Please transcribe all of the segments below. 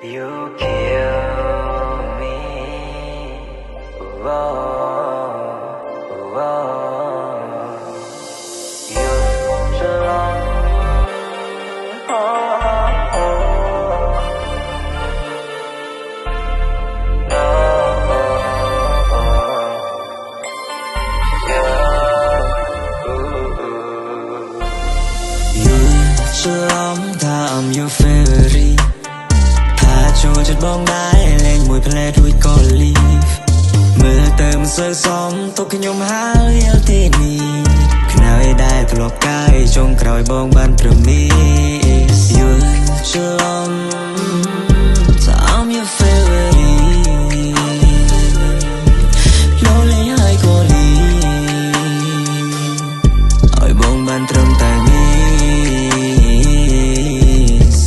You kill me. Whoa, whoa. You belong. Oh, oh. No. You belong. I'm your favorite. ចូលចិត្តបងដែរលេងមួយផ្លែរួចក៏ leave មើលទៅមិនសូវសមទុកខ្ញុំហើយល់ទីនេះខ្នើយដែរធ្លាប់កាយចុងក្រោយបងបានព្រមី You Shalom I'm your favorite Lonely ហើយក៏ leave ឲ្យបងបានត្រឹមតែនេះ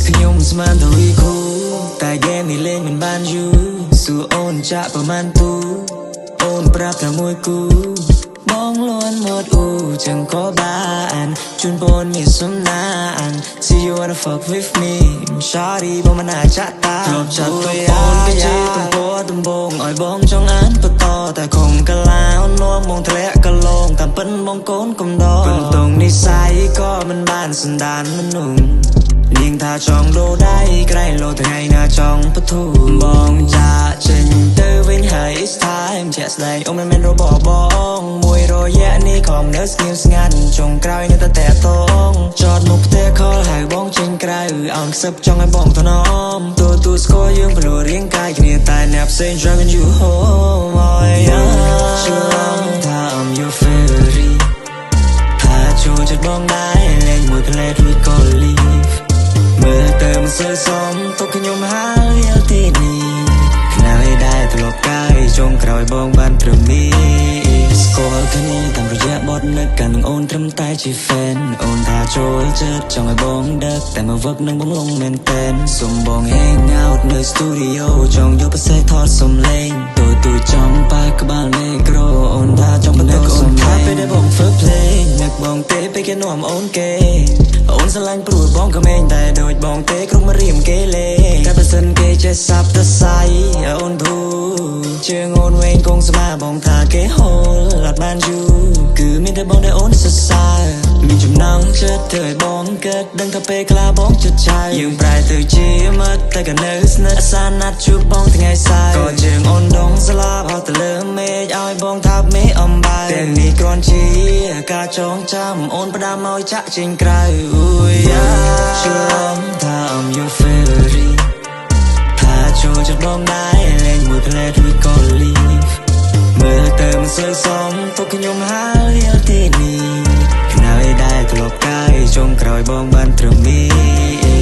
ខ្ញុំស្មានទៅវិគូតែហ្គេមនេះលេងមិនបានយូរសួរអូនចាក់ប្រមាណទូអូនប្រាប់តែមួយគូបងលួនមកអ៊ូចឹងក៏បានជូនបងមានសំណាង See you wanna fuck with me Shawty បងមិនអាចចាក់តាធ្លាប់ចាត់ទៅអូនក៏ជាទំព័រដំបងឲ្យបងចង់អានបន្តតែខំកាឡាអូននាំបងធ្លាក់កលងតាមពិនបងកូនកំដរបន្ទងនិស័យក៏មិនបានសន្តានមនុស្សនាងថាចង់ដូរដៃក្រែងលោថ្ងៃណាចង់បធូរបងចាចេញទៅវិញហើយ It's time ជាក់ស្ដែងអូនមិនមែនរបស់បងមួយរយៈនេះខំនៅស្ងៀមស្ងាត់ចុងក្រោយនៅតែតែតងចតមកផ្ទះខលហើយបងចេញក្រៅអោនខ្សឹបចង់ឲ្យបងថ្នមទូស្គាល់យើងព្រោះរាងកាយគ្នាតែអ្នកផ្សេង driving you home oh yeah ជឿថា I'm your favorite ថាចូលចិត្តបងដែរលេងមួយផ្លែរួចក៏ leave មើលទៅមិនសូវសមទុកខ្ញុំហើយល់ទីនេះខ្នើយដែរធ្លាប់កាយចុងក្រោយបងបានព្រមីស្គាល់គ្នាតាមរយៈបទនឹកកាលនឹងអូនត្រឹមតែជា fan អូនថាចូលចិត្តចង់ឲ្យបងដឹកតែមកវឹកនឹងបងលងមែនតែនសុំបង hang out នៅ studio ចង់យកប្រសេះថតសំឡេងទូចំប៉ែក្បាលមេក្រូអូនថាចង់បន្ទោអូនថាពេលដែលបងធ្វើភ្លេងនឹកបងទេពេលគេនាំអូនគេអូនស្រឡាញ់ព្រោះបងក៏មែងតែដូចបងទេគ្រប់មករៀមគេលេតែបើសិនគេចេះសាប់ទៅសៃអូនធូជើងអូនវែងគង់ស្មាបងថាគេហូលអត់បានយូរគឺមានតែបងដែលអូនសរសើរមានចំណងចិត្តធ្វើឲ្យបងកើតដឹងថាពេលខ្លះបងចិត្តឆៅយើងប្រែទៅជាមិត្តតែក៏នៅស្និទ្ធសាណាត់ជួបបងថ្ងៃសៅរ៍ក៏ជើងអូនដងស្លាប់អត់ទៅលើមេឃឲ្យបងថាបមេអំបើតែនេះគ្រាន់ជាការចងចាំអូនផ្ដាំឲ្យចាក់ចេញក្រៅជឿថា I'm your favorite ថាចូលចិត្តបងដែរលេងមួយផ្លែរួចក៏ leave មើលទៅមិនសូវសមទុកខ្ញុំហើយល់ទីនេះខ្នើយដែរធ្លាប់កាយចុងក្រោយបងបានត្រឹមនេះ